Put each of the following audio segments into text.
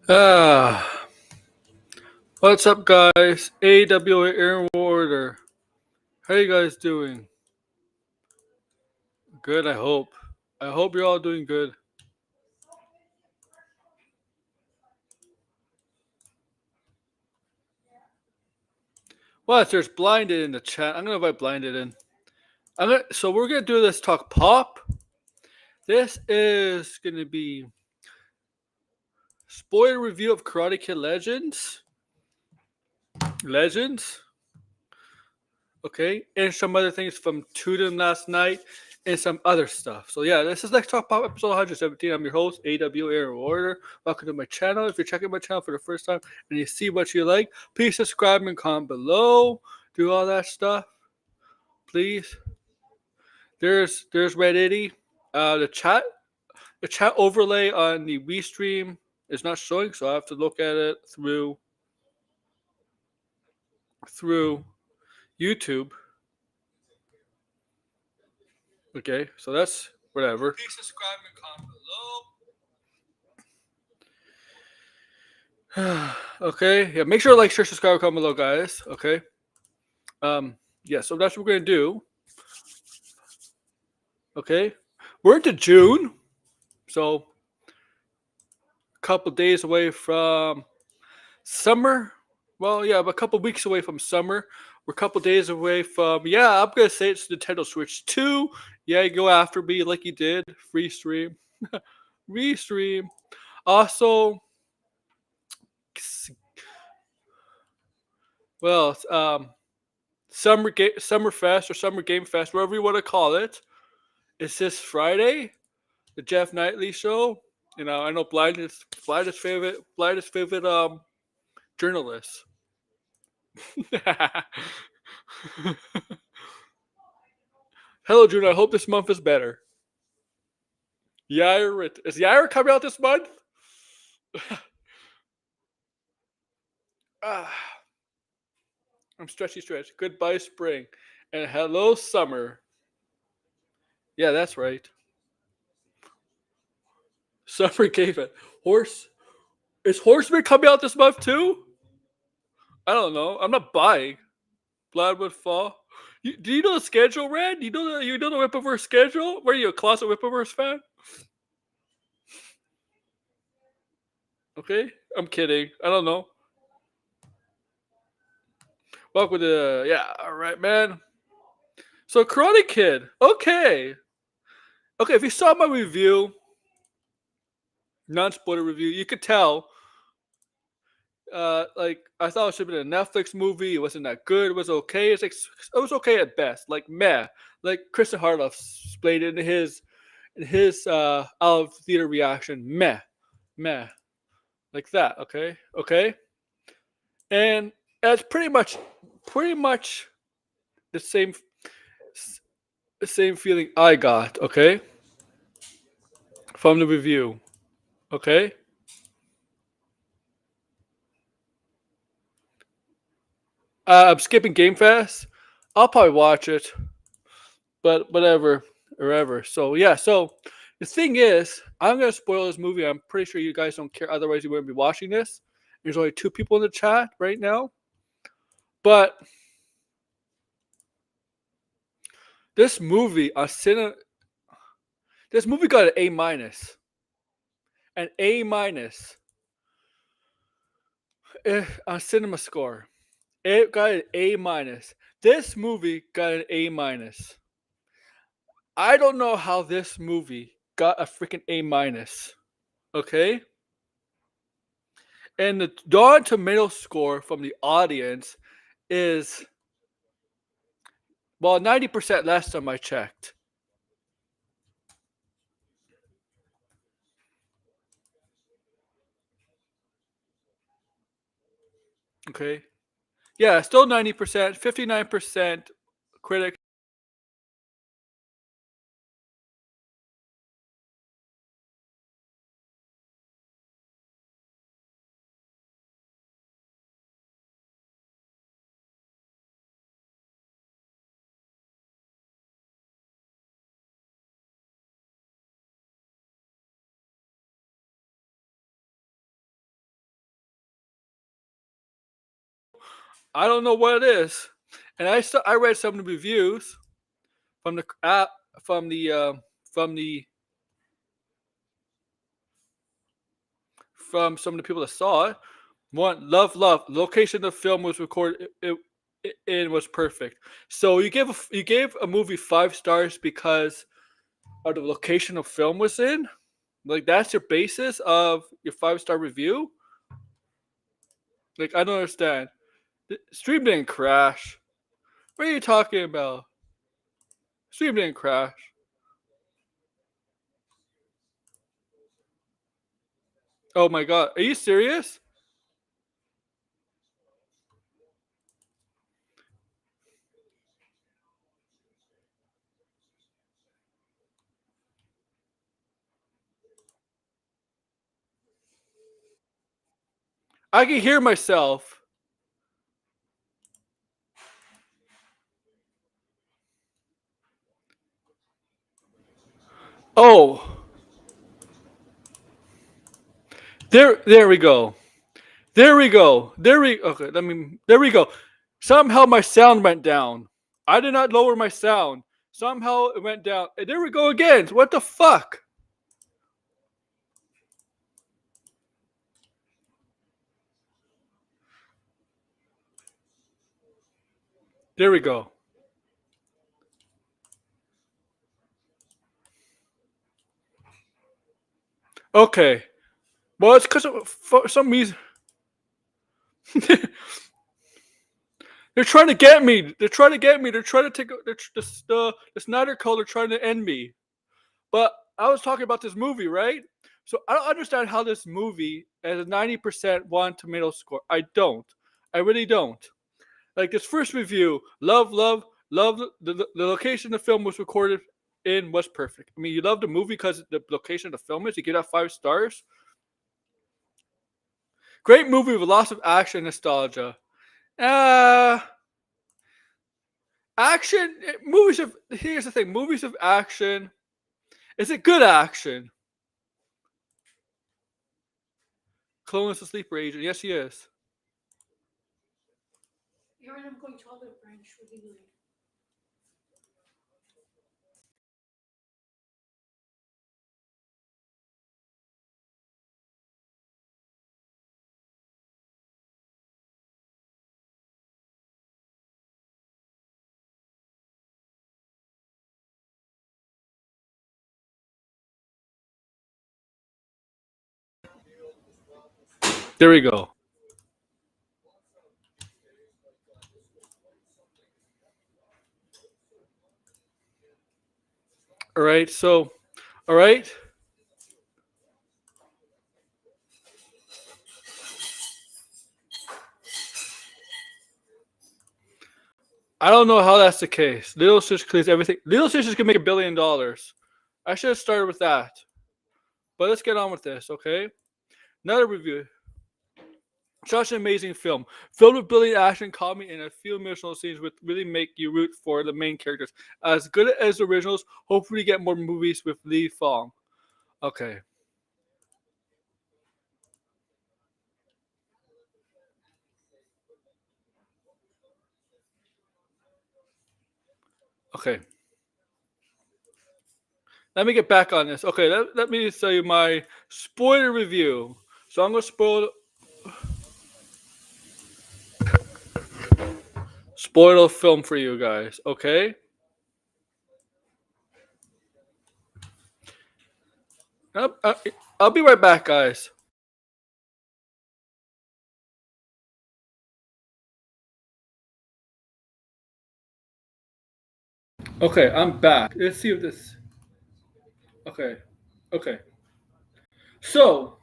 Ah, what's up, guys? AWA Air Warder. How you guys doing? Good, I hope. I hope you're all doing good. What? There's Blinded in the chat. I'm gonna invite Blinded in. So we're gonna do this talk pop. This is gonna be spoiler review of Karate Kid Legends. Legends. Okay, and some other things from Tudum last night, and some other stuff. So yeah, this is Let's Talk Pop episode 117. I'm your host, AW Aaron Warder. Welcome to my channel. If you're checking my channel for the first time and you see what you like, please subscribe and comment below. Do all that stuff, please. There's Red Itty. The chat overlay on the Wii stream is not showing, so I have to look at it through YouTube. Okay, so that's whatever. Please subscribe and comment below. Okay, yeah, make sure to like, share, subscribe, comment below, guys. Okay. Yeah, so that's what we're gonna do. Okay, we're into June, so a couple days away from summer. Well, yeah, but a couple weeks away from summer. We're a couple days away from, yeah, I'm gonna say it's Nintendo Switch 2. Yeah, you go after me like you did. Free stream. Restream. Also, well, Summer Fest or Summer Game Fest, whatever you want to call it. It's this Friday, the Jeff Knightley show. You know, I know Blind's favorite journalist. Hello, June. I hope this month is better. Yair, is Yair coming out this month? I'm stretchy stretch. Goodbye spring, and hello summer. Yeah, that's right. Summer gave it. Horse is Horseman coming out this month too? I don't know. I'm not buying. Bloodwood Fall. Do you know the schedule, Red? You know the Whippoverse schedule? Were you a closet Whippoverse fan? Okay, I'm kidding. I don't know. Welcome to all right, man. So Karate Kid. Okay. Okay, if you saw my review, non-spoiler review, you could tell. Like I thought it should have been a Netflix movie. It wasn't that good. It was okay. It was okay at best. Like meh. Like Kristen Harloff explained it in his out of theater reaction. Meh, meh, like that. Okay, and that's pretty much the same feeling I got. Okay, from the review. Okay. I'm skipping Game Fest. I'll probably watch it, but whatever, wherever. So yeah, so the thing is, I'm gonna spoil this movie. I'm pretty sure you guys don't care. Otherwise, you wouldn't be watching this. There's only 2 people in the chat right now, but this movie this movie got an A minus, an A minus on Cinema Score. It got an A minus. This movie got an A minus. I don't know how this movie got a freaking A minus. Okay, and the Rotten Tomato score from the audience is 90% last time I checked. Okay, yeah, still 90%, 59% critic. I don't know what it is. And I read some of the reviews from the app from the from the from some of the people that saw it. One, love. Location of the film was recorded. It was perfect. So you gave a movie 5 stars because of the location of film was in. Like that's your basis of your 5 star review. Like I don't understand. The stream didn't crash. What are you talking about? Stream didn't crash. Oh my god, are you serious? I can hear myself. Oh, there we go. There we go. Okay, there we go. Somehow my sound went down. I did not lower my sound. Somehow it went down. And there we go again. What the fuck? There we go. Okay. Well, it's because for some reason they're trying to get me. They're trying to get me. They're trying to take the Snyder Code. They're trying to end me. But I was talking about this movie, right? So I don't understand how this movie has a 90% Rotten Tomato score. I don't. I really don't. Like this first review, love. The location the film was recorded in was perfect. I mean, you love the movie because the location of the film is. You give that 5 stars. Great movie with lots of action and nostalgia. Uh action movies of here's the thing. Movies of action. Is it good action? Clone is a sleeper agent. Yes, he is. There we go. All right. So, all right. I don't know how that's the case. Little Stitch clears everything. Little Stitches can make $1 billion. I should have started with that. But let's get on with this, okay? Another review. Such an amazing film. Filled with brilliant action, comedy, and a few emotional scenes which really make you root for the main characters. As good as the originals, hopefully get more movies with Lee Fong. Okay. Okay. Let me get back on this. Okay, let me tell you my spoiler review. So I'm gonna spoil the film for you guys, okay? I'll be right back, guys. Okay, I'm back. Let's see if this. Okay, okay. So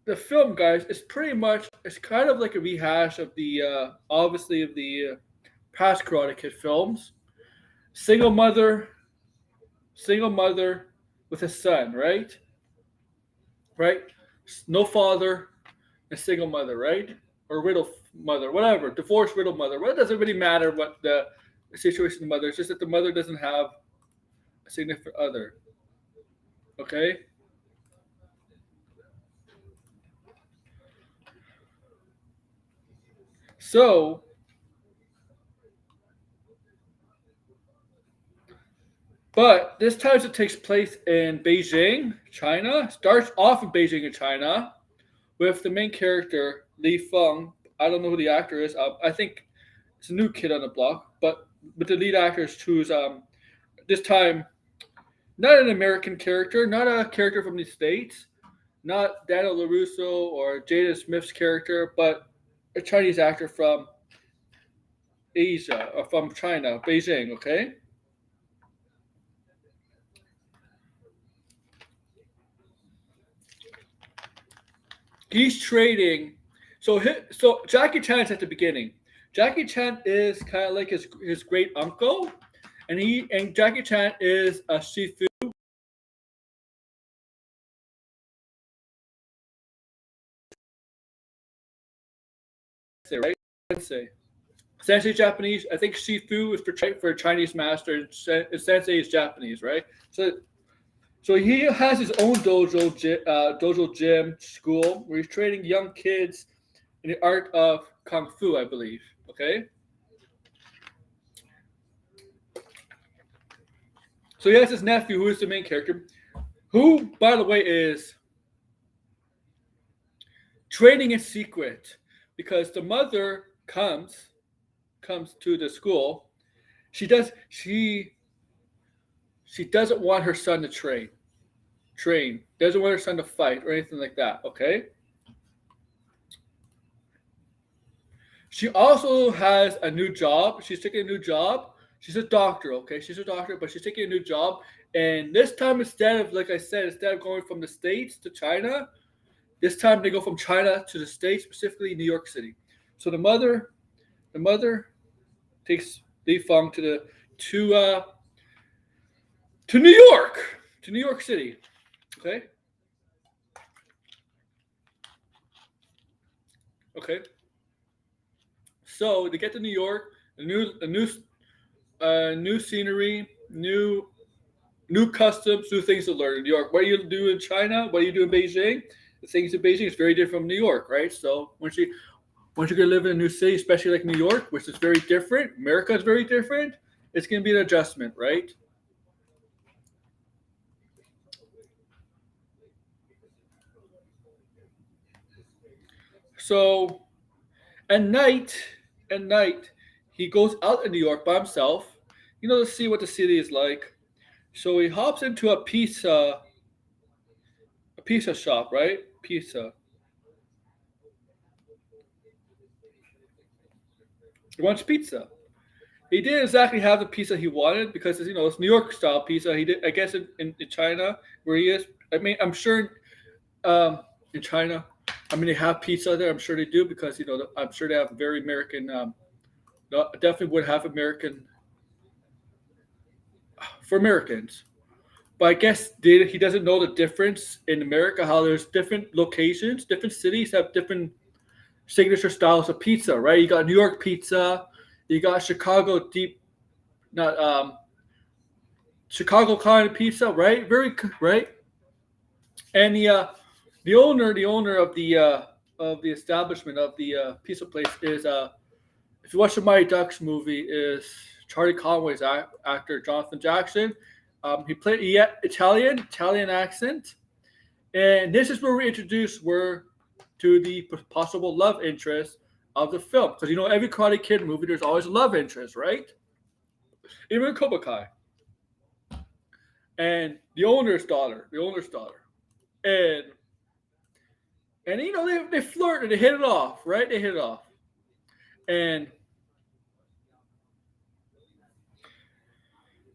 the film, guys, is pretty much it's kind of like a rehash of the obviously of the past Karate Kid films. Single mother, single mother with a son, right? Right? No father, a single mother, right? Or widow mother, whatever. Divorced widow mother. Well, it doesn't really matter what the situation of the mother. It's just that the mother doesn't have a significant other. Okay? So, but this time it takes place in Beijing, China. Starts off in Beijing in China with the main character Li Feng. I don't know who the actor is. I think it's a new kid on the block, but the lead actor is who's this time not an American character, not a character from the States, not Daniel LaRusso or Jada Smith's character, but a Chinese actor from Asia or from China, Beijing. Okay, he's trading. So Jackie Chan's at the beginning. Jackie Chan is kind of like his great uncle, and Jackie Chan is a Shifu, right? Sensei. Sensei is Japanese. I think Shifu is for Chinese master, and Sensei is Japanese, right? So he has his own dojo gym school where he's training young kids in the art of kung fu, I believe. Okay, so he has his nephew, who is the main character, who, by the way, is training in secret because the mother comes to the school. She doesn't want her son to train, doesn't want her son to fight or anything like that. Okay. She also has a new job. She's taking a new job. She's a doctor, okay? She's a doctor, but she's taking a new job. And this time, instead of, like I said, instead of going from the States to China, this time they go from China to the States, specifically New York City. So the mother takes Li Feng to New York, to New York City. Okay, okay. So they get to New York, new scenery, new customs, new things to learn in New York. What do you do in China? What do you do in Beijing? The things in Beijing is very different from New York, right? So once you're gonna live in a new city, especially like New York, which is very different, America is very different. It's gonna be an adjustment, right? So at night, at night, he goes out in New York by himself, to see what the city is like. So he hops into a pizza shop, right? Pizza. He wants pizza. He didn't exactly have the pizza he wanted because it's New York style pizza. He did, I guess, in China where he is. I mean, I'm sure in China, I mean they have pizza there. I'm sure they do because I'm sure they have very American. Definitely would have American for Americans. But I guess he doesn't know the difference in America. How there's different locations, different cities have different signature styles of pizza, right? You got New York pizza, you got Chicago deep, not Chicago kind of pizza, right? Right. And the owner of the establishment of the pizza place is if you watch the Mighty Ducks movie, is Charlie Conway's actor Jonathan Jackson. He played Italian accent, and this is where we introduce to the possible love interest of the film because every Karate Kid movie there's always a love interest, right? Even Cobra Kai, and the owner's daughter, and they flirt and they hit it off, right? They hit it off, and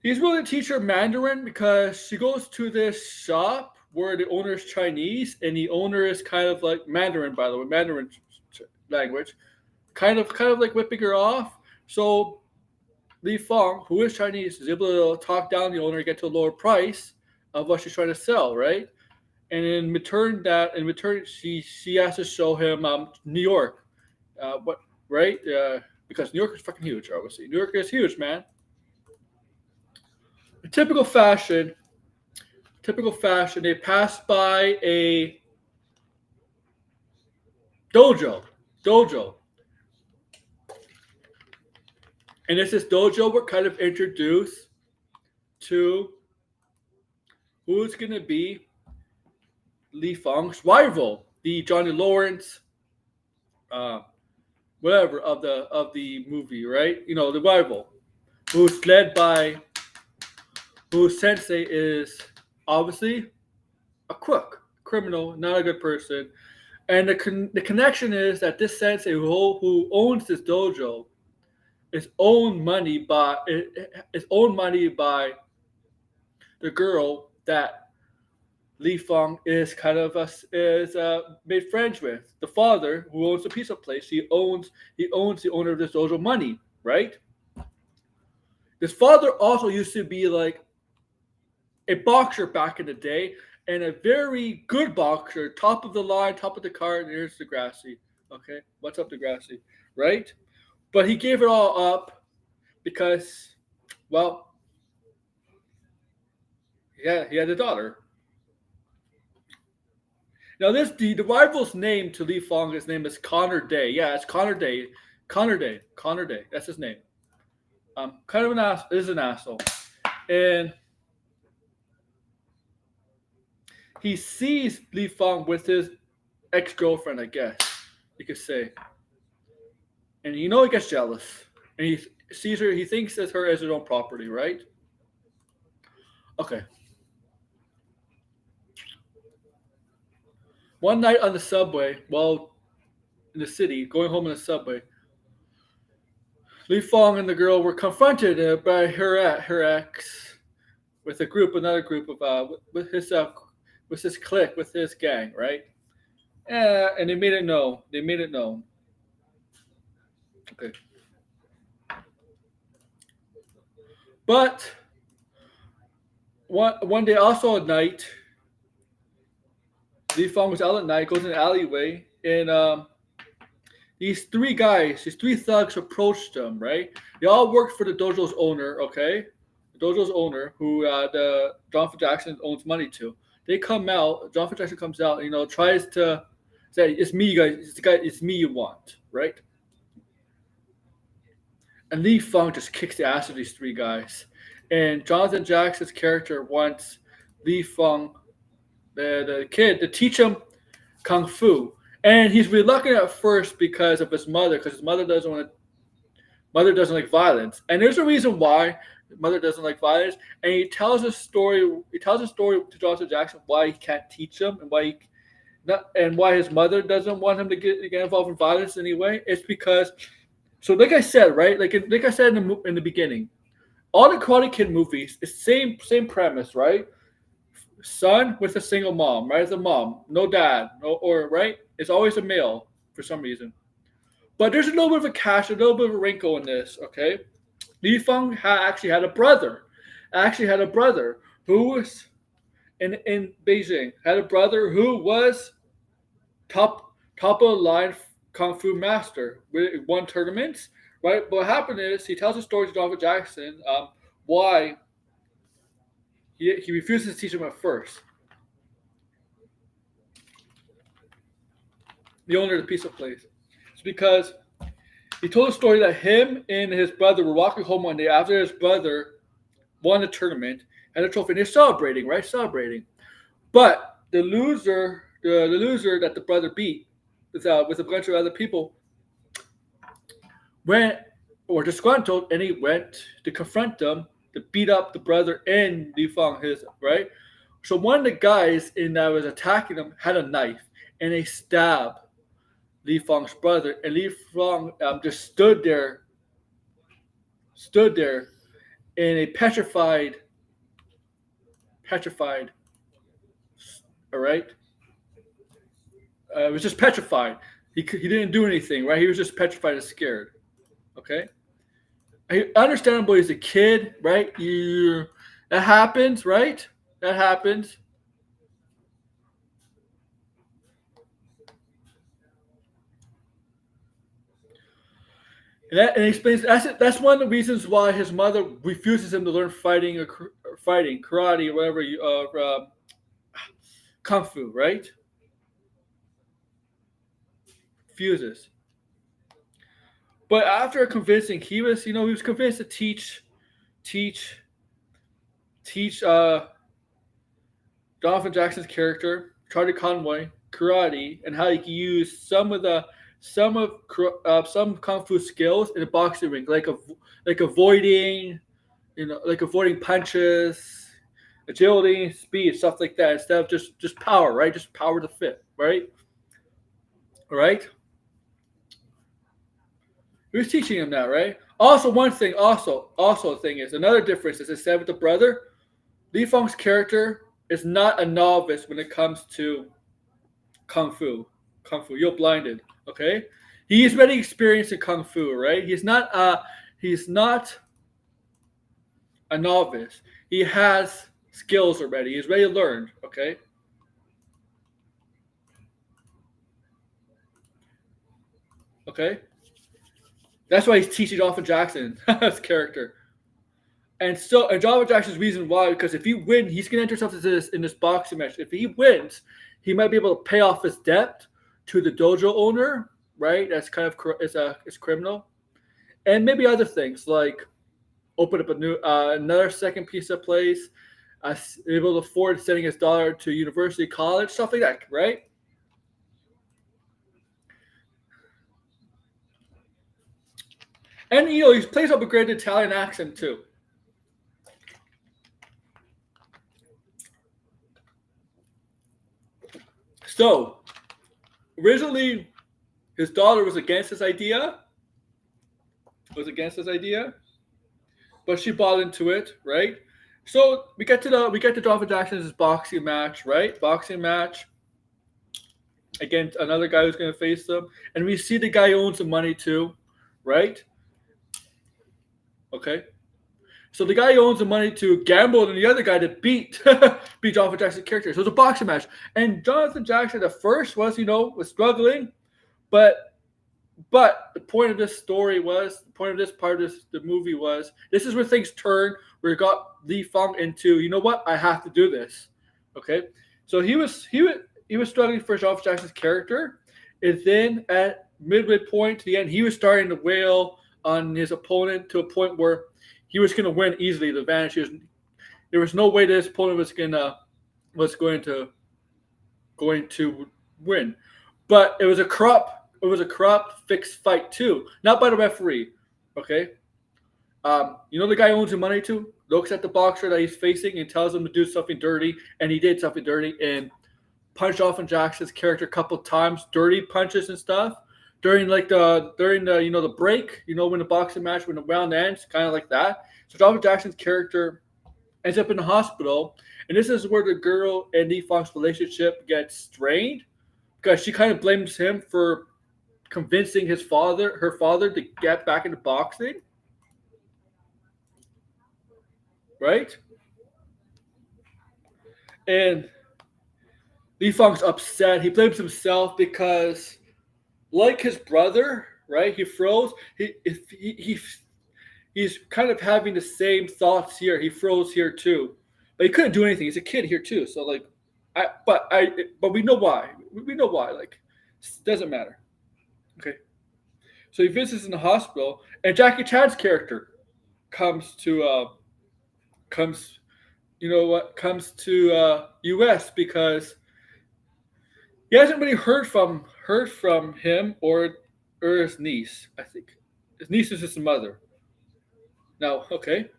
he's willing to teach her Mandarin because she goes to this shop where the owner is Chinese and the owner is kind of like Mandarin, by the way, Mandarin language, kind of like whipping her off. So Li Feng, who is Chinese, is able to talk down the owner and get to a lower price of what she's trying to sell, right? And in return, she has to show him New York, what right? Because New York is fucking huge, obviously. New York is huge, man. Typical fashion, typical fashion. They pass by a dojo, dojo, And this dojo, we're kind of introduced to who's going to be Lee Fong's rival, the Johnny Lawrence, uh, whatever of the movie, right? You know, the rival, who's led by whose sensei is obviously a crook, criminal, not a good person. And the connection is that this sensei who owns this dojo is owned money by the girl that Li Fong is kind of made friends with. The father who owns the pizza place, he owns the owner of this dojo money, right? His father also used to be like a boxer back in the day, and a very good boxer, top of the line, top of the card. And here's Degrassi. Okay, what's up, Degrassi? Right? But he gave it all up because, well, yeah, he had a daughter. Now, the rival's name to Li Fong, his name is Connor Day. Yeah, it's Connor Day. Connor Day. Connor Day. That's his name. Kind of an ass. Is an asshole, and he sees Li Fong with his ex-girlfriend, I guess you could say, and he gets jealous, and he sees her. He thinks of her as his own property, right? Okay. One night on the subway, while in the city, going home in the subway, Li Fong and the girl were confronted by her ex with another group of with his clique, with his gang, right? And they made it known. They made it known. Okay. But one day, also at night, Li Fong was out at night, goes in the alleyway, and these three thugs approached him, right? They all worked for the dojo's owner, okay? The dojo's owner, who the Jonathan Jackson owns money to. They come out, Jonathan Jackson comes out, tries to say, it's me, you guys, it's me you want, right? And Li Fong just kicks the ass of these three guys. And Jonathan Jackson's character wants Li Fong, the kid, to teach him kung fu. And he's reluctant at first because of his mother, because his mother doesn't like violence. And there's a reason why his mother doesn't like violence. And he tells a story to Jonathan Jackson why he can't teach him and why his mother doesn't want him to get involved in violence anyway. It's because, so like I said, right? Like I said in the beginning, all the Karate Kid movies is same premise, right? Son with a single mom, right? It's a mom, no dad, right? It's always a male for some reason. But there's a little bit of a catch, a little bit of a wrinkle in this, okay? Li Feng actually had a brother. Who was in Beijing. Had a brother who was top of the line kung fu master. Won tournaments, right? But what happened is he tells a story to Jonathan Jackson why he refuses to teach him at first. The owner of the pizza place. It's because he told a story that him and his brother were walking home one day after his brother won a tournament, had a trophy, and they're celebrating, right? Celebrating. But the loser that the brother beat with a bunch of other people were disgruntled, and he went to confront them to beat up the brother and Li Fong, his right. So one of the guys that was attacking him had a knife, and they stabbed Li Fong's brother, and Li Fong just stood there in a petrified. All right. It was just petrified. He didn't do anything, right? He was just petrified and scared. Okay. Understandably, as a kid, right? That happens, right? That happens. And explains that's one of the reasons why his mother refuses him to learn fighting karate, or whatever, kung fu, right? Refuses. But after convincing, he was convinced to teach teach Donovan Jackson's character, Charlie Conway, karate and how he can use some kung fu skills in a boxing ring, like avoiding, like avoiding punches, agility, speed, stuff like that, instead of just power, right? Just power to fit, right? All right. He was teaching him that, right? Also, one thing, also a thing is another difference is instead with the brother, Li Feng's character is not a novice when it comes to kung fu. Kung fu, you're blinded, okay? He's already experienced in kung fu, right? He's not a novice. He has skills already. He's ready to learn, okay? Okay? That's why he's teaching Dolphin Jackson as character. And Dolphin Jackson's reason why, because if he wins, he's gonna enter himself in this boxing match. If he wins, he might be able to pay off his debt to the dojo owner, right? That's kind of is criminal, and maybe other things like open up a new another second piece of place, able to afford sending his daughter to university, college, stuff like that, right? And he plays up a great Italian accent too. So originally, his daughter was against this idea. Was against this idea, but she bought into it, right? So we get to Dolphin Jackson's boxing match, right? Boxing match against another guy who's going to face them, and we see the guy who owns the money too, right? Okay. So the guy who owns the money to gamble and the other guy to beat Jonathan Jackson's character. So it's a boxing match. And Jonathan Jackson at first was struggling, but the point of this story was the point of this part of the movie was this is where things turn, where it got Lee Fong into, you know what, I have to do this. Okay. So he was struggling for Jonathan Jackson's character. And then at midway point to the end, he was starting to wail on his opponent to a point where he was going to win easily. The advantage there was no way that his opponent was going to win. But it was a corrupt fixed fight too, not by the referee. Okay, the guy who owns the money too looks at the boxer that he's facing and tells him to do something dirty, and he did something dirty and punched off in Jackson's character a couple times, dirty punches and stuff during the break, when the boxing match, when the round ends, kind of like that. So Dolphin Jackson's character ends up in the hospital, and this is where the girl and Lee Fong's relationship gets strained because she kind of blames him for convincing her father to get back into boxing, right? And Lee Fong's upset. He blames himself because, like his brother, right? He froze. He's kind of having the same thoughts here. He froze here too, but he couldn't do anything. He's a kid here too. So but we know why. We know why. Like, it doesn't matter. Okay. So he visits in the hospital, and Jackie Chan's character comes to comes to U.S. because he hasn't really heard from him or his niece. I think his niece is his mother. Now, okay,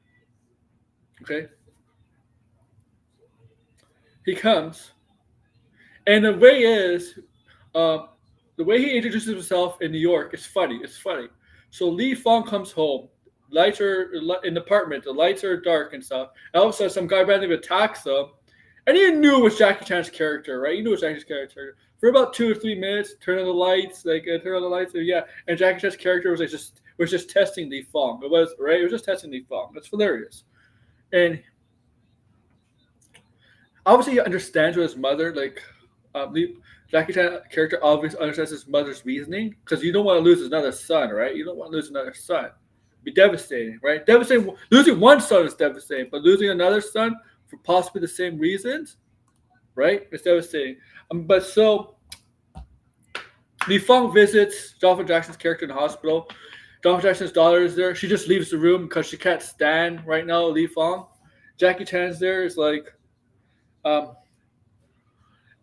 he comes, and the way he introduces himself in New York is funny. It's funny. So Lee Fong comes home. Lights are in the apartment. The lights are dark and stuff. And all of a sudden, some guy randomly attacks them, and he knew it was Jackie Chan's character, right? He knew it was Jackie's character. For about 2 or 3 minutes, turn on the lights, and yeah. And Jackie Chan's character was just testing Lee Fong. It was right. It was just testing Lee Fong. That's hilarious. And obviously, he understands what his mother Jackie Chan character obviously understands his mother's reasoning because you don't want to lose another son, right? You don't want to lose another son. It'd be devastating, right? Devastating. Losing one son is devastating, but losing another son for possibly the same reasons, right? It's devastating. But so Li Fong visits Dolphin Jackson's character in the hospital. Dolph Jackson's daughter is there. She just leaves the room because she can't stand right now Li Fong. Jackie Chan's there. Is like, um,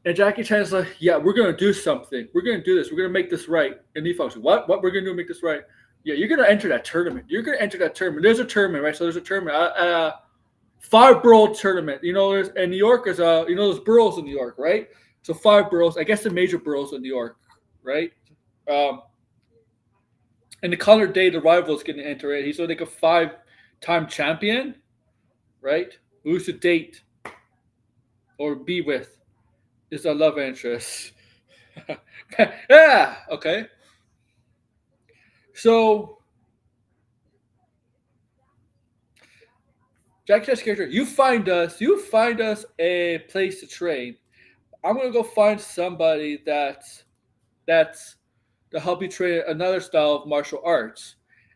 and Jackie Chan's like, yeah, we're gonna do something. We're gonna do this. We're gonna make this right. And Li Fong's like, what? What we're gonna do to make this right? Yeah, you're gonna enter that tournament. You're gonna enter that tournament. There's a tournament, right? So there's a tournament, five borough tournament. You know, there's in New York. There's there's boroughs in New York, right? So five boroughs. I guess the major boroughs in New York, right? Um, and the colored day, the rivals going to enter it. He's like a five-time champion, right? Who's to date or be with is a love interest. Yeah, okay. So, Jackie Chan's character, you find us a place to train. I'm gonna go find somebody that's to help you train another style of martial arts.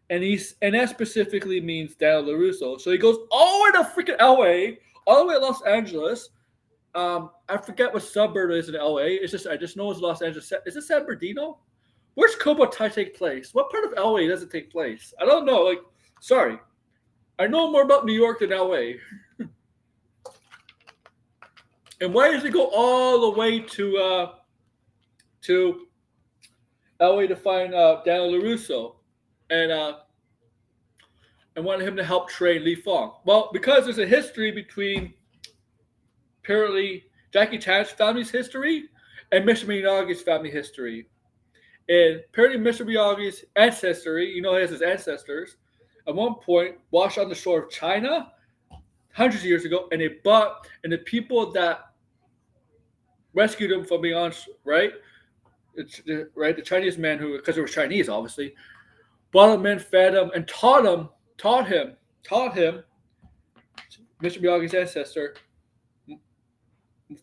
And that specifically means Daniel LaRusso. So he goes all the way to freaking LA, all the way to Los Angeles. I forget what suburb it is in LA. I just know it's Los Angeles. Is it San Bernardino? Where's Cobra Kai take place? What part of LA does it take place? I don't know. Like, sorry, I know more about New York than LA. And why does he go all the way to LA to find Daniel LaRusso and and wanted him to help train Li Fong? Well, because there's a history between apparently Jackie Chan's family's history and Mr. Miyagi's family history. And apparently Mr. Miyagi's ancestry, he has his ancestors, at one point washed on the shore of China hundreds of years ago, and the people that rescued him from beyond, right? The Chinese man who, because it was Chinese, obviously, brought him in, fed him, and taught him, Mr. Miyagi's ancestor,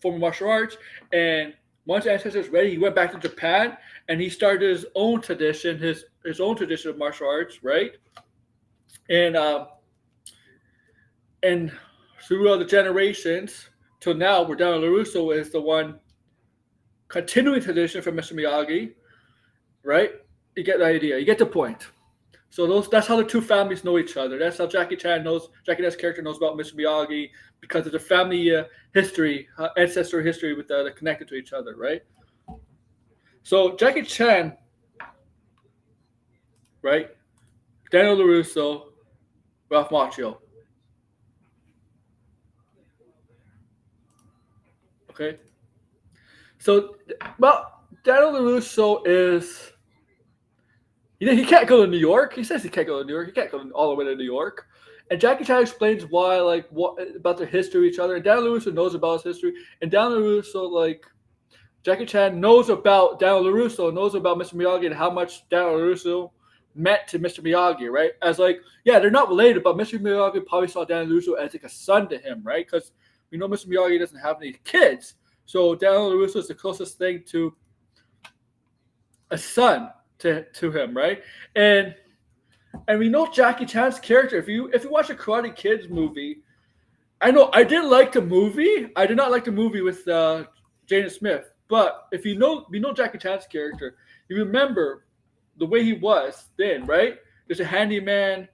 former martial arts. And once the ancestor was ready, he went back to Japan and he started his own tradition, his own tradition of martial arts, right? And throughout the generations till now, where Daniel LaRusso is the one continuing tradition from Mr. Miyagi, right? You get the idea. You get the point. So that's how the two families know each other. That's how Jackie Chan's character knows about Mr. Miyagi, because of the family history, ancestral history with they're connected to each other, right? So Jackie Chan, right? Daniel LaRusso, Ralph Macchio. Okay. So, well, Daniel LaRusso is. He can't go to New York. He says he can't go to New York. He can't go all the way to New York. And Jackie Chan explains why, like, what about their history of each other. And Daniel LaRusso knows about his history. And Daniel LaRusso, like, Jackie Chan knows about Daniel LaRusso, knows about Mr. Miyagi and how much Daniel LaRusso meant to Mr. Miyagi, right? As like, yeah, they're not related, but Mr. Miyagi probably saw Daniel LaRusso as like a son to him, right? Because we know Mr. Miyagi doesn't have any kids. So Daniel LaRusso is the closest thing to a son to him, right? And we know Jackie Chan's character. If you watch a Karate Kids movie, I know I didn't like the movie. I did not like the movie with Jaden Smith. But if you know Jackie Chan's character, you remember the way he was then, right? There's a handyman,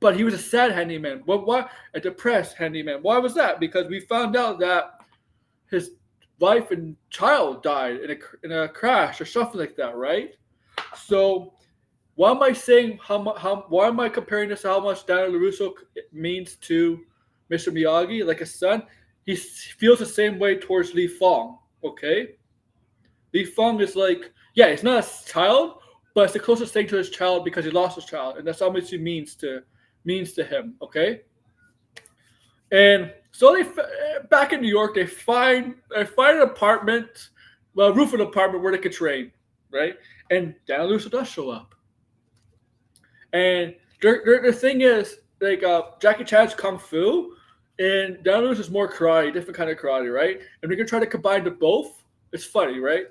but he was a sad handyman. Why? A depressed handyman. Why was that? Because we found out that his wife and child died in a crash or something like that, right? So why am I saying why am I comparing this to how much Daniel LaRusso means to Mr. Miyagi, like a son? He feels the same way towards Li Fong, okay? Li Fong is like, yeah, he's not a child, but it's the closest thing to his child because he lost his child, and that's how much he means to him, okay? And so back in New York, they find an apartment, well, roof of an apartment where they could train, right? And Daniel LaRusso does show up. And the thing is, like, Jackie Chan's kung fu, and Daniel LaRusso is more karate, different kind of karate, right? And we're gonna try to combine the both. It's funny, right?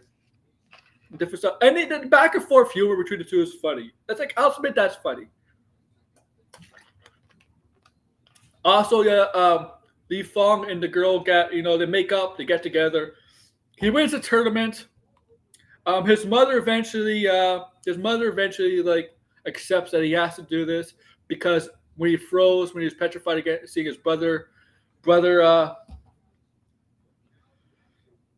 Different stuff, and the back and forth humor between the two is funny. That's like, I'll admit that's funny. Also, yeah, Li Fong and the girl they make up, they get together. He wins the tournament. His mother eventually like accepts that he has to do this because when he froze, when he was petrified again, seeing his brother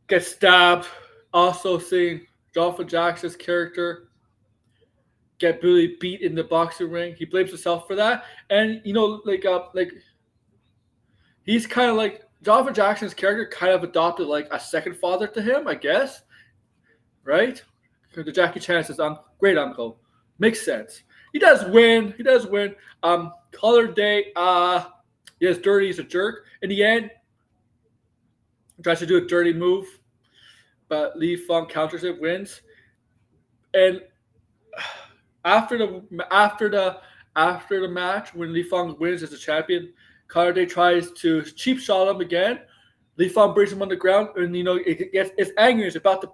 get stabbed, also seeing Jonathan Jackson's character get really beat in the boxing ring. He blames himself for that, and like he's kind of like Jonathan Jackson's character kind of adopted like a second father to him, I guess, right? Because the Jackie Chan says, great uncle. Makes sense. He does win. He does win. Color Day, he is dirty. He's a jerk. In the end, he tries to do a dirty move, but Li Fang counters it, wins. And after the match, when Li Fang wins as a champion, Color Day tries to cheap shot him again. Li Fang brings him on the ground, and it's angry. He's about to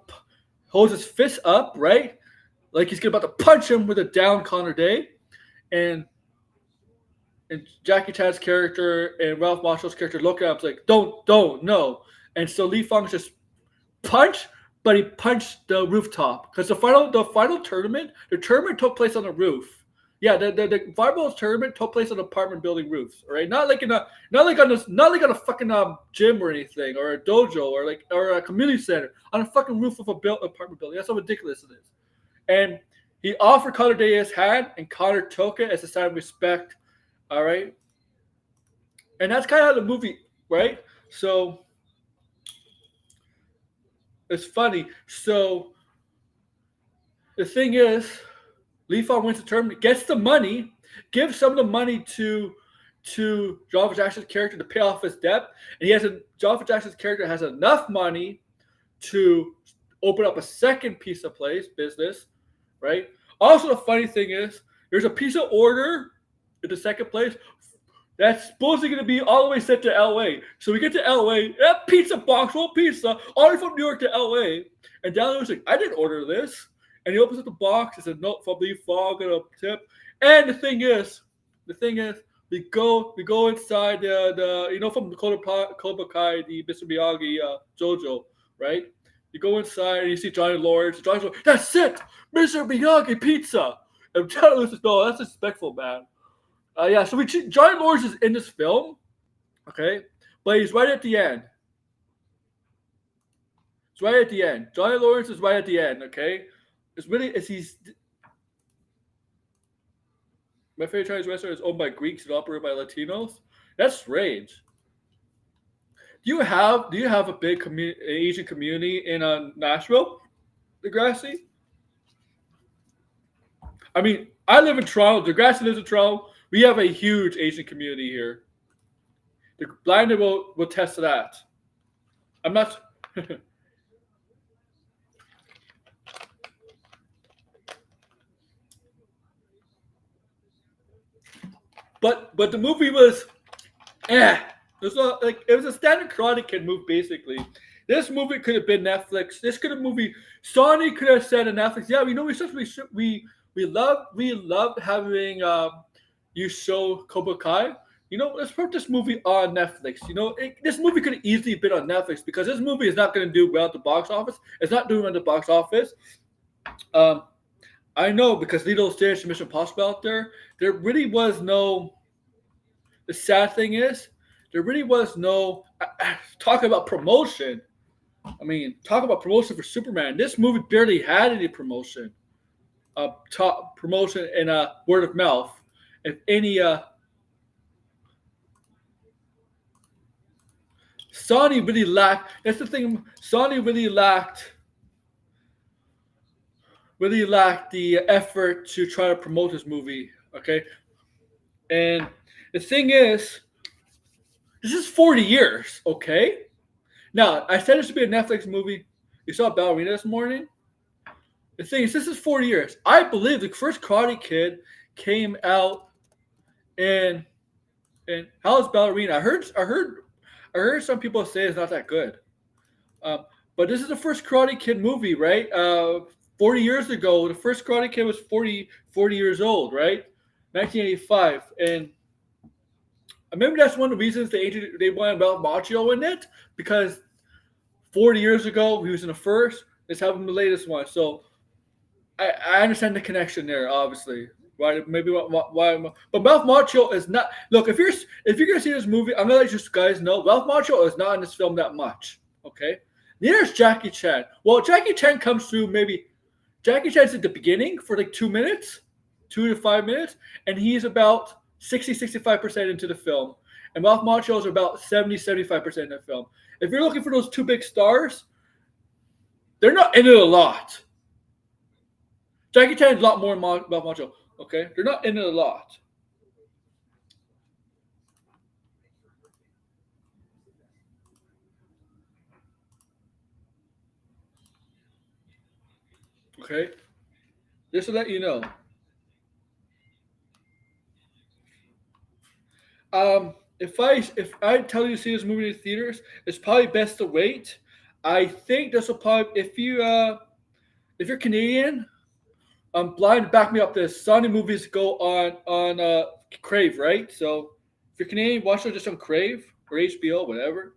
hold his fist up, right? Like he's about to punch him with a down Connor Day. And Jackie Chan's character and Ralph Marshall's character look at him like, don't, no. And so Li Fang just punched, but he punched the rooftop. Because the final tournament, the tournament took place on the roof. Yeah, the Fireball tournament took place on apartment building roofs, right? Not like on a fucking gym or anything, or a dojo, or a community center, on a fucking roof of a apartment building. That's how ridiculous it is. And he offered Connor Day his hand, and Connor took it as a sign of respect. All right, and that's kind of how the movie, right? So it's funny. So the thing is, Li Fang wins the tournament, gets the money, gives some of the money to Jonathan Jackson's character to pay off his debt, and Jonathan Jackson's character has enough money to open up a second piece of business, right? Also, the funny thing is, there's a piece of order in the second place that's supposedly going to be all the way sent to LA. So we get to LA, that pizza box, full pizza, all the way from New York to LA, and down there was like, I didn't order this. And he opens up the box. It's a note from Li Fang and a tip. And the thing is, we go inside the from the Cobra Kai, the Mr. Miyagi JoJo, right? You go inside and you see Johnny Lawrence. Johnny's like, that's it, Mr. Miyagi pizza. And Johnny Lawrence says, no, that's disrespectful, man. Yeah, so Johnny Lawrence is in this film, okay, but he's right at the end. It's right at the end. Johnny Lawrence is right at the end, okay. My favorite Chinese restaurant is owned by Greeks and operated by Latinos. That's strange. Do you have a big Asian community in Nashville, Degrassi? I mean, I live in Toronto. Degrassi lives in Toronto. We have a huge Asian community here. The Blinder will attest to that. I'm not. But the movie was, it was a standard Karate Kid movie basically. This movie could have been Netflix. Sony could have said to Netflix, yeah, we love having you show Cobra Kai. Let's put this movie on Netflix. This movie could have easily been on Netflix because this movie is not going to do well at the box office. It's not doing well at the box office. I know because Lilo Stitch and Mission Impossible out there really was no. The sad thing is, there really was no talk about promotion. I mean, talk about promotion for Superman. This movie barely had any promotion. Promotion and word of mouth. If any, Sony really lacked. That's the thing. Sony really lacked the effort to try to promote this movie, okay? And the thing is, this is 40 years, okay? Now, I said it should be a Netflix movie. You saw Ballerina this morning? The thing is, this is 40 years. I believe the first Karate Kid came out in how's Ballerina? I heard some people say it's not that good. But this is the first Karate Kid movie, right? 40 years ago, the first Karate Kid was 40 years old, right? 1985. And maybe that's one of the reasons they wanted Ralph Macchio in it, because 40 years ago, he was in the first. Let's have him the latest one. So I understand the connection there, obviously. Why? Maybe why? But Ralph Macchio is not. Look, if you're gonna see this movie, I'm gonna let you guys know. Ralph Macchio is not in this film that much. Okay. Neither is Jackie Chan. Well, Jackie Chan comes through maybe. Jackie Chan's at the beginning for like 2 minutes, 2 to 5 minutes, and he's about 65% into the film. And Ralph Macchio is about 75% in the film. If you're looking for those two big stars, they're not in it a lot. Jackie Chan is a lot more than Ralph Macchio. Okay, they're not in it a lot. Okay, just to let you know. If I tell you to see this movie in the theaters, it's probably best to wait. I think this will probably if you're Canadian, I'm blind to back me up. This Sony movies go on Crave, right? So if you're Canadian, watch it just on Crave or HBO, whatever.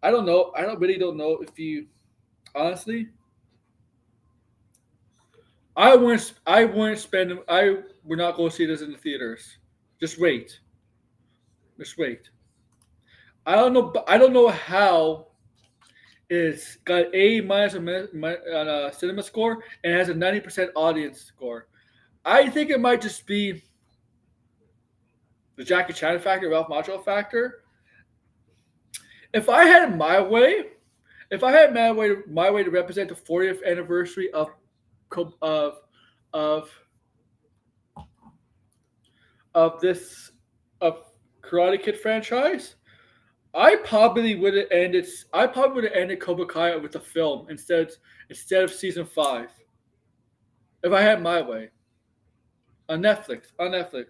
I don't know. I don't really don't know if you honestly. I wouldn't spend. I would not go see this in the theaters. Just wait. Just wait. I don't know. I don't know how it's got A minus on a cinema score and has a 90% audience score. I think it might just be the Jackie Chan factor, Ralph Macchio factor. If I had my way, if I had my way to represent the 40th anniversary of of of this of Karate Kid franchise, I probably would have ended Cobra Kai with a film instead of season 5. If I had my way on Netflix. On Netflix.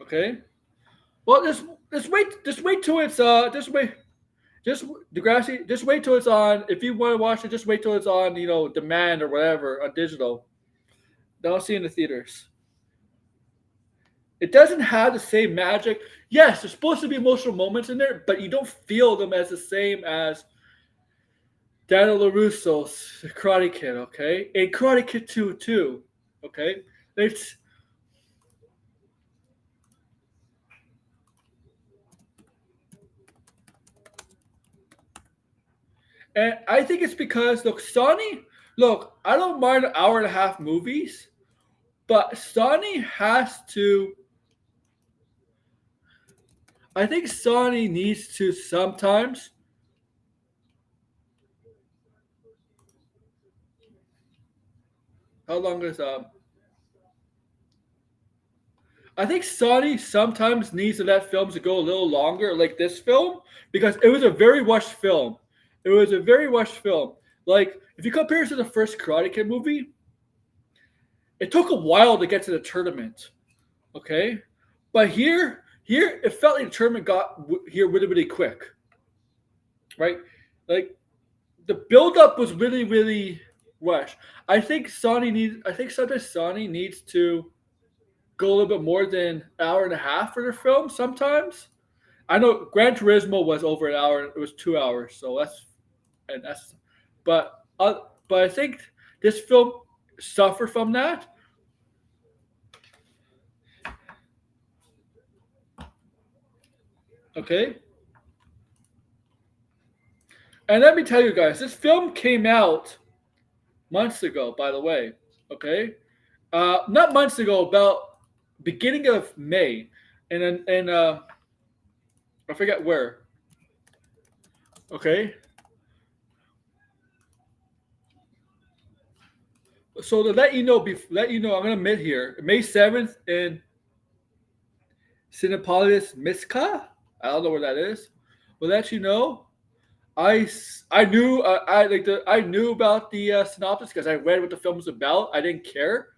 Okay. Well, just wait till it's just Degrassi. Just wait till it's on. If you want to watch it, just wait till it's on. Demand or whatever on digital. Don't see it in the theaters. It doesn't have the same magic. Yes, there's supposed to be emotional moments in there, but you don't feel them as the same as Daniel LaRusso's Karate Kid, okay? And Karate Kid 2 too, okay? It's and I think it's because look, I don't mind hour and a half movies, but Sonny has to I think Sonny needs to sometimes. How long is I think Sony sometimes needs to let films go a little longer, like this film, because it was a very rushed film. It was a very rushed film. Like if you compare it to the first Karate Kid movie, it took a while to get to the tournament. Okay, but here it felt like the tournament here really really quick, right? Like the build up was really really rushed. I think sometimes Sony needs to go a little bit more than an hour and a half for their film sometimes. I know Gran Turismo was over an hour. It was 2 hours, so that's. But but I think this film suffered from that. Okay, and let me tell you guys, this film came out months ago. By the way, okay, not months ago, about beginning of May, and I forget where. Okay, so to let you know, I'm gonna admit here, May 7th in Cinepolis Miska. I don't know where that is. But let you know, I knew I knew about the synopsis because I read what the film was about. I didn't care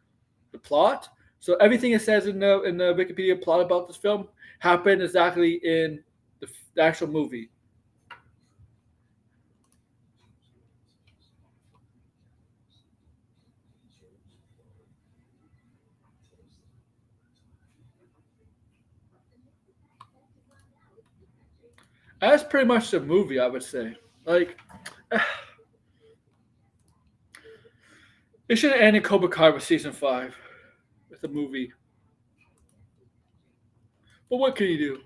the plot, so everything it says in the Wikipedia plot about this film happened exactly in the actual movie. That's pretty much the movie, I would say. Like, They should have ended Cobra Kai with season 5 with the movie. But what can you do?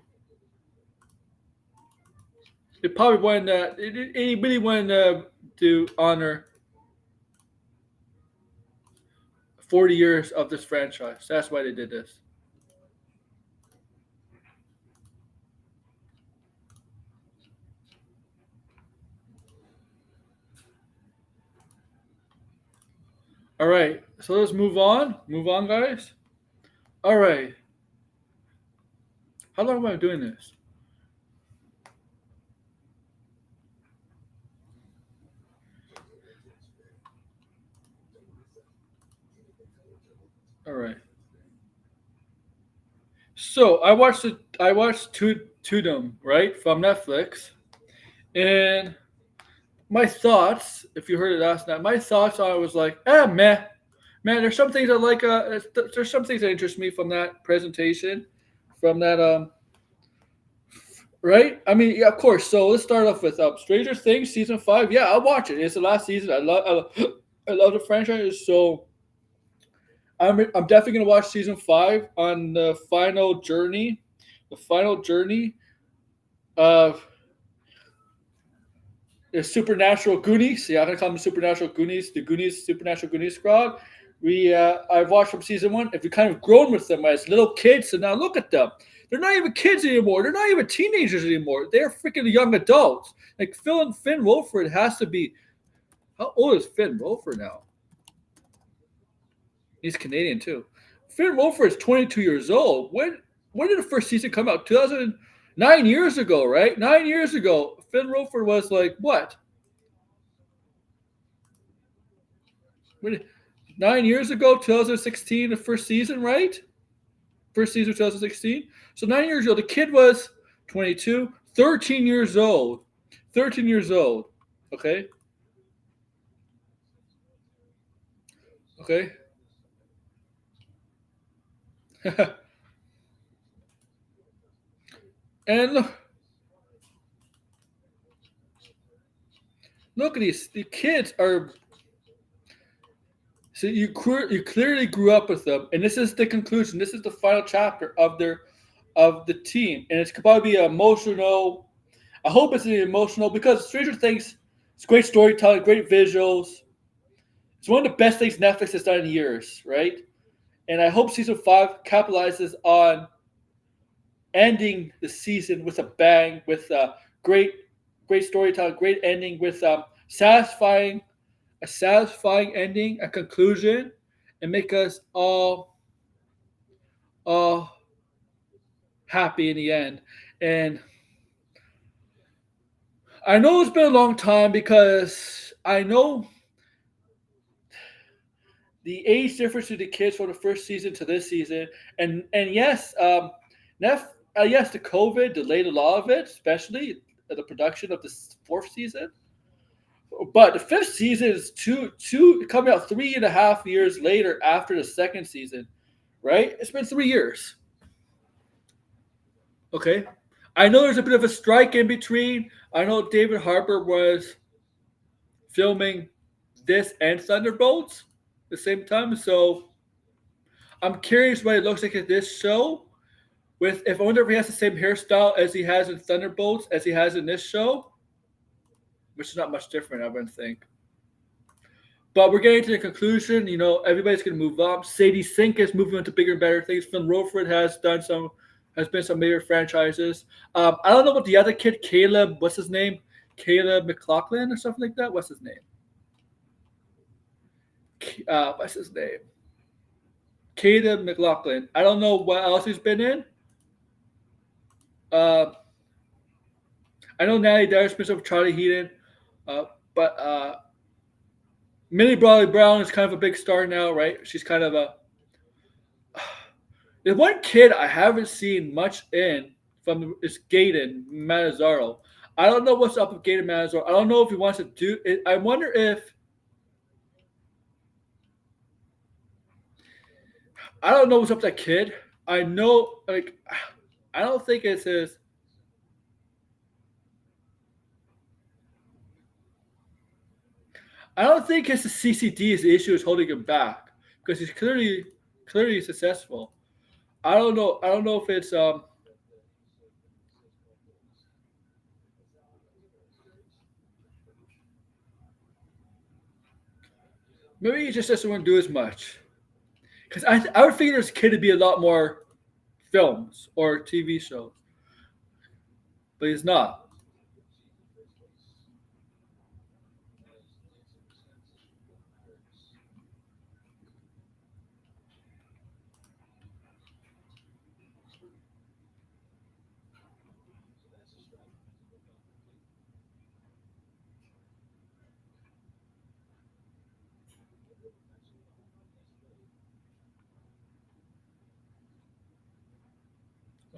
They probably wanted that. They really wanted to honor 40 years of this franchise. That's why they did this. All right, so let's move on. Move on, guys. All right. How long am I doing this? All right. So I watched Tudum, right, from Netflix, and my thoughts. If you heard it last night, my thoughts on it was like, meh, man. There's some things I like. There's some things that interest me from that presentation, from that right? I mean, yeah, of course. So let's start off with Stranger Things season 5. Yeah, I'll watch it. It's the last season. I love the franchise. So I'm definitely gonna watch season 5 on the final journey of the Supernatural Goonies. Yeah, I'm gonna call them Supernatural Goonies. The Goonies Supernatural Goonies squad. I've watched from season 1. If we kind of grown with them as little kids, and now look at them. They're not even kids anymore. They're not even teenagers anymore. They're freaking young adults. Like Phil and Finn Wolford has to be. How old is Finn Wolford now? He's Canadian too. Finn Wolford is 22 years old. When did the first season come out? 2009 years ago, right? 9 years ago. Finn Wolford was like what? When, 9 years ago, 2016, the first season, right? First season 2016. So 9 years ago, the kid was 22, 13 years old. 13 years old. Okay. Okay. And look at these. The kids are. So you clearly grew up with them, and this is the conclusion. This is the final chapter of the team, and it's probably be emotional. I hope it's emotional because Stranger Things. It's great storytelling, great visuals. It's one of the best things Netflix has done in years, right? And I hope season 5 capitalizes on ending the season with a bang, with great, great storytelling, great ending, with satisfying, a satisfying ending, a conclusion, and make us all happy in the end. And I know it's been a long time because I know the age difference to the kids from the first season to this season, and yes, yes, the COVID delayed a lot of it, especially the production of the fourth season. But the fifth season is two coming out 3.5 years later after the second season, right? It's been 3 years. Okay, I know there's a bit of a strike in between. I know David Harbour was filming this and Thunderbolts at the same time, so I'm curious what it looks like at this show. With if I wonder if he has the same hairstyle as he has in Thunderbolts as he has in this show, which is not much different, I wouldn't think. But we're getting to the conclusion. You know, everybody's going to move up. Sadie Sink is moving into bigger and better things. Finn Wolford has been some major franchises. I don't know what the other kid, Caleb, what's his name? Caleb McLaughlin or something like that. What's his name? What's his name? Caleb McLaughlin. I don't know what else he's been in. Uh, I know Natalie Dyer been with Charlie Heaton, but Millie Bobby Brown is kind of a big star now, right? She's kind of a. The one kid I haven't seen much in from is Gaten Matazzaro. I don't know what's up with Gaten Matazzaro. I don't know if he wants to do it. I wonder if. I don't know what's up with that kid. I know, like, I don't think it's his. I don't think it's the CCD's issue is holding him back because he's clearly successful. I don't know. I don't know if it's maybe he just doesn't want to do as much. Because I would figure this kid to be a lot more films or TV shows, but he's not.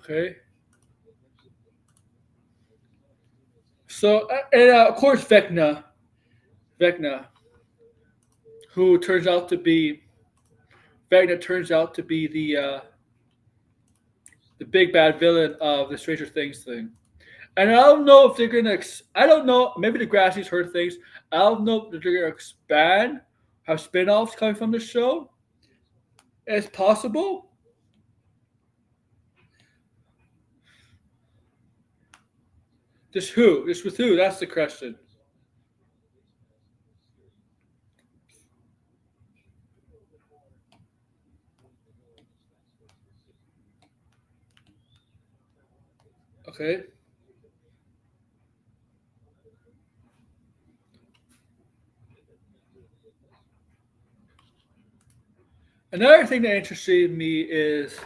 Okay. So and of course Vecna, who turns out to be Vecna turns out to be the big bad villain of the Stranger Things thing. And I don't know if they're gonna. I don't know. Maybe the Grassies heard things. I don't know if they're gonna expand, have spin-offs coming from the show. It's possible. Just who? Just with who? That's the question. Okay. Another thing that interested me is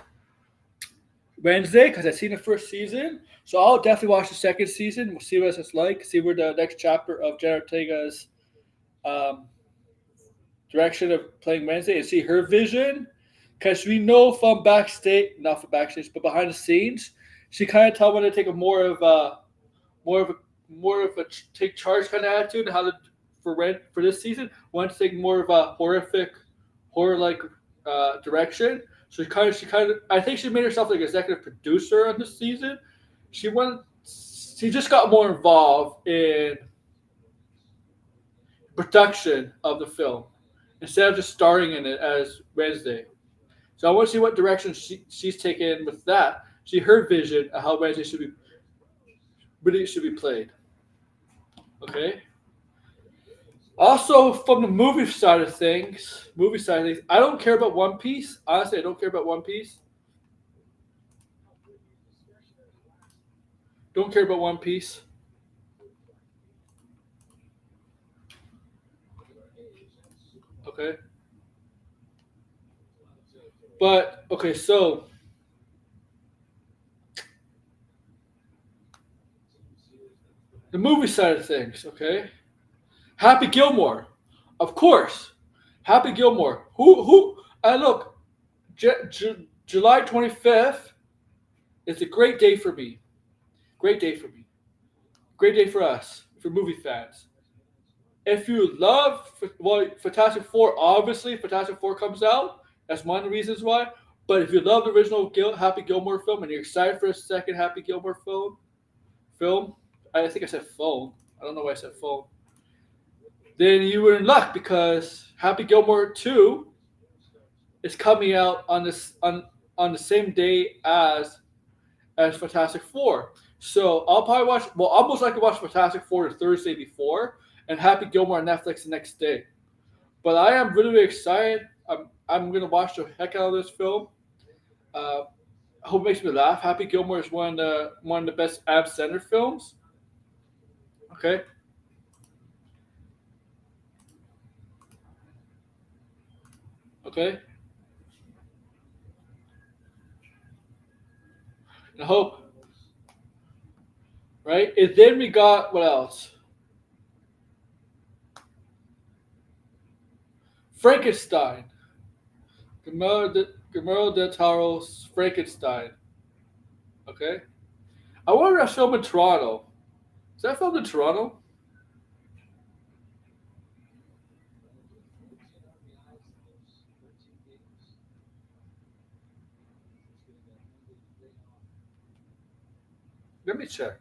Wednesday because I've seen the first season, so I'll definitely watch the second season. We'll see what it's like. See where the next chapter of Jenna Ortega's um, direction of playing Wednesday and see her vision. Because we know from backstage, not from backstage, but behind the scenes, she kind of tell when to take a more of a more of a take charge kind of attitude and how to for this season. Want to take more of a horror like direction. So she kind of I think she made herself like executive producer on this season. She just got more involved in production of the film instead of just starring in it as Wednesday. So I want to see what direction she's taken with that. See her vision of how Wednesday should be played. Okay. Also, from the movie side of things, I don't care about One Piece. Honestly, I don't care about One Piece. Don't care about One Piece. Okay. But okay, so the movie side of things. Okay. Happy Gilmore, of course. Happy Gilmore. Who? Look, July 25th is a great day for me. Great day for me. Great day for us, for movie fans. If you love, well, Fantastic Four, obviously, Fantastic Four comes out. That's one of the reasons why. But if you love the original Happy Gilmore film and you're excited for a second Happy Gilmore film, I think I said phone. I don't know why I said phone. Then you were in luck because Happy Gilmore 2 is coming out on the same day as Fantastic Four. So I'll probably watch. Well, I'll most likely watch Fantastic Four the Thursday before, and Happy Gilmore on Netflix the next day. But I am really excited. I'm gonna watch the heck out of this film. Uh, I hope it makes me laugh. Happy Gilmore is one of the best Ab Center films. Okay, okay. And I hope right. And then we got what else? Frankenstein. Guillermo del Toro's Frankenstein. Okay. I wonder if that's filmed in Toronto. Is that filmed in Toronto? Let me check.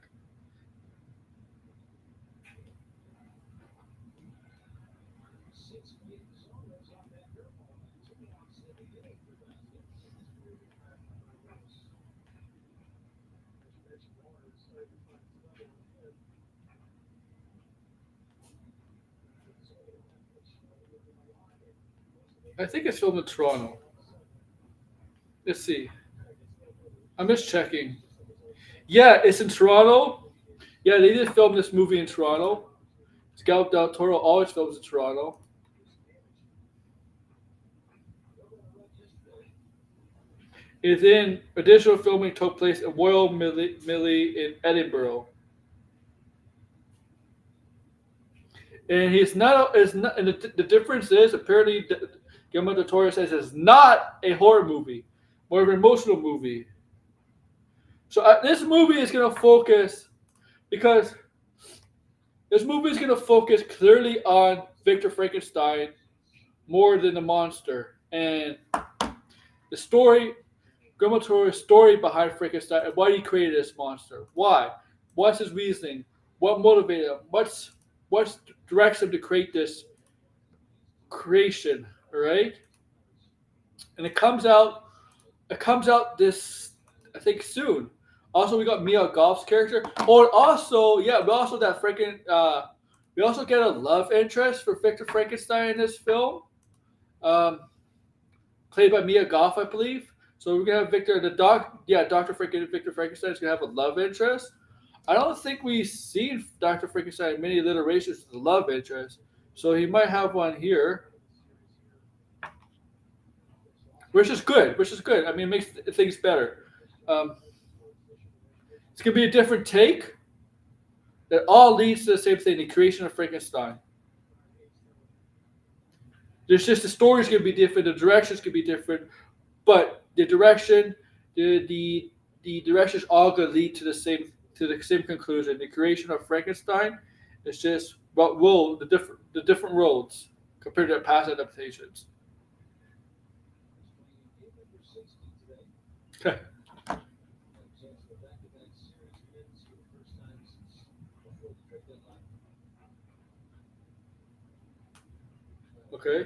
I think it's filmed in Toronto. Let's see. I'm just checking. Yeah, it's in Toronto. Yeah, they did film this movie in Toronto. Scout Del Toro always films in Toronto. Is in additional filming took place at Royal Millie in Edinburgh, and he's not. Is not. And the difference is apparently Guillermo del Toro says it's not a horror movie, more of an emotional movie. So this movie is going to focus because this movie is going to focus clearly on Victor Frankenstein more than the monster and the story Guillermo Toro's story behind Frankenstein and why he created this monster. Why? What's his reasoning? What motivated him? What directs him to create this creation? All right, and it comes out. It comes out this I think soon. Also, we got Mia Goth's character. Oh, and also yeah, we also that freaking we also get a love interest for Victor Frankenstein in this film. Um, Played by Mia Goth, I believe. So we're gonna have Victor, the doc, yeah, Victor Frankenstein is gonna have a love interest. I don't think we've seen Doctor Frankenstein in many alliterations with a love interest, so he might have one here, which is good. Which is good. I mean, it makes things better. Um, it's gonna be a different take that all leads to the same thing: the creation of Frankenstein. There's just the story's gonna be different, the directions could be different, but the direction, the directions all gonna lead to the same conclusion. The creation of Frankenstein is just what will the different roads compared to past adaptations. Okay. Okay.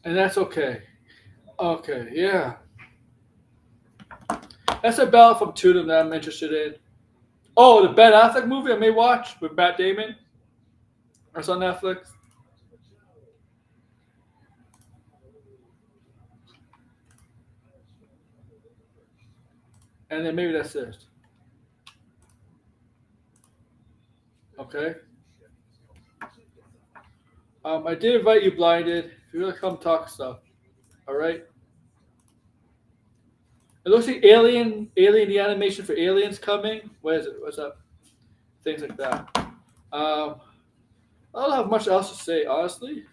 And that's okay. Okay, yeah. That's a ballad from Tudum that I'm interested in. Oh, the Ben Affleck movie I may watch with Matt Damon. It's on Netflix. And then maybe that's it. Okay. I did invite you, Blinded. If you want to come talk stuff, all right. It looks like Alien, the animation for Aliens coming. What is it? What's up? Things like that. I don't have much else to say, honestly.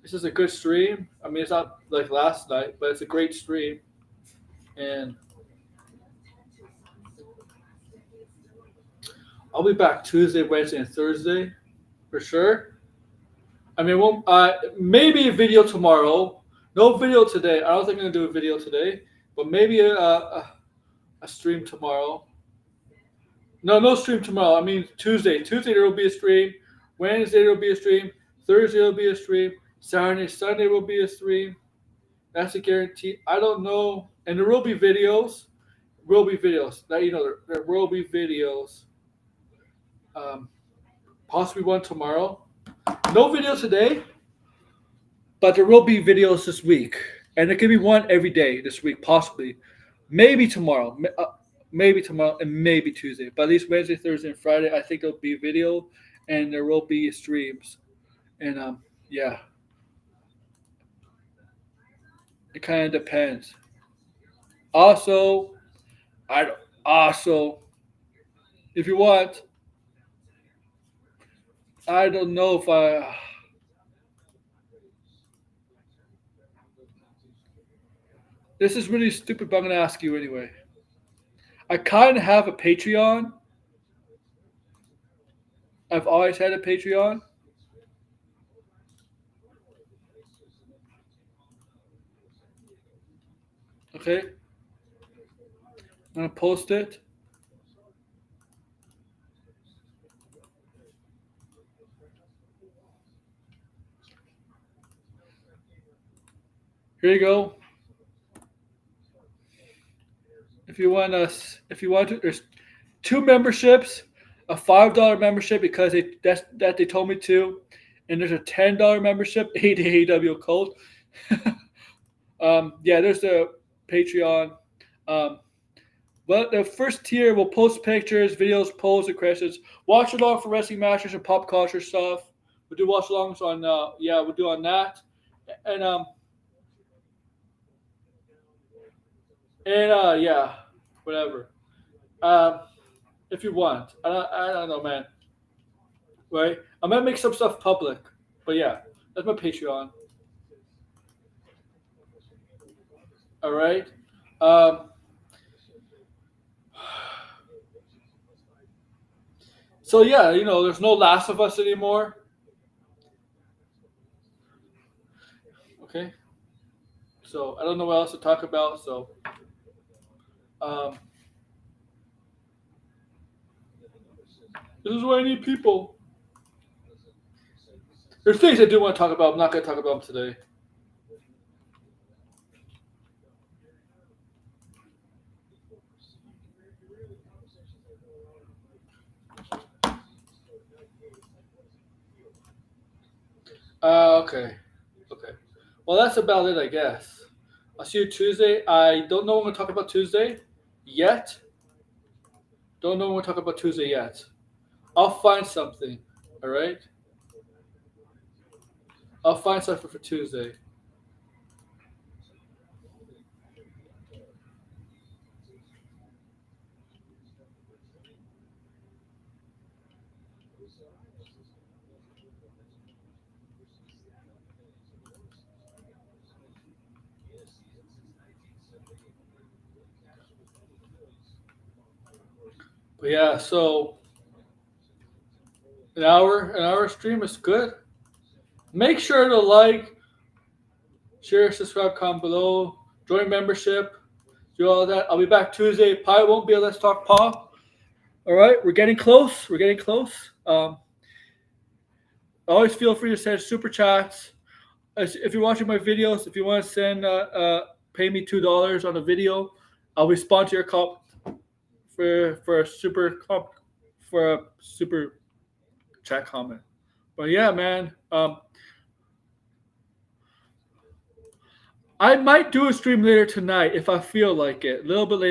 This is a good stream. I mean, it's not like last night, but it's a great stream, and I'll be back Tuesday, Wednesday, and Thursday for sure. I mean, maybe a video tomorrow. No video today. I don't think I'm gonna do a video today, but maybe a stream tomorrow. No, no stream tomorrow. I mean Tuesday. Tuesday there will be a stream. Wednesday there will be a stream. Thursday there will be a stream. Sunday will be a stream. That's a guarantee. I don't know, and there will be videos. Will be videos. That there will be videos. Um, Possibly one tomorrow. No video today, but there will be videos this week, and there could be one every day this week, possibly, maybe tomorrow, maybe tomorrow, and maybe Tuesday. But at least Wednesday, Thursday, and Friday, I think there'll be video, and there will be streams, and yeah, it kind of depends. Also, I also, if you want, I don't know if I. This is really stupid, but I'm gonna ask you anyway. I kind of have a Patreon. I've always had a Patreon. Okay, I'm gonna post it. Here you go. If you want to, there's two memberships, a $5 membership because that they told me to, and there's a $10 membership, AEW code. Yeah, there's the Patreon. Um, but the first tier will post pictures, videos, polls, and questions. Watch along for wrestling matches and pop culture stuff. We do watch alongs on yeah, we'll do on that. And yeah, whatever. Um if you want. I don't know, man. Right? I might make some stuff public. But yeah, that's my Patreon. All right. Um so yeah, there's no Last of Us anymore. Okay. So I don't know what else to talk about. So um this is why I need people. There's things I do want to talk about. I'm not going to talk about them today. Okay. Okay. Well, that's about it, I guess. I'll see you Tuesday. I don't know when we're talk about Tuesday yet. Don't know when we're talking about Tuesday yet. I'll find something. All right. I'll find something for Tuesday. But yeah, so an hour stream is good. Make sure to like, share, subscribe, comment below, join membership, do all that. I'll be back Tuesday. Probably won't be a Let's Talk Paw. All right, we're getting close. We're getting close. Always feel free to send super chats. If you're watching my videos, if you want to pay me $2 on a video, I'll respond to your call for a super chat comment. But yeah, man, I might do a stream later tonight if I feel like it. A little bit later.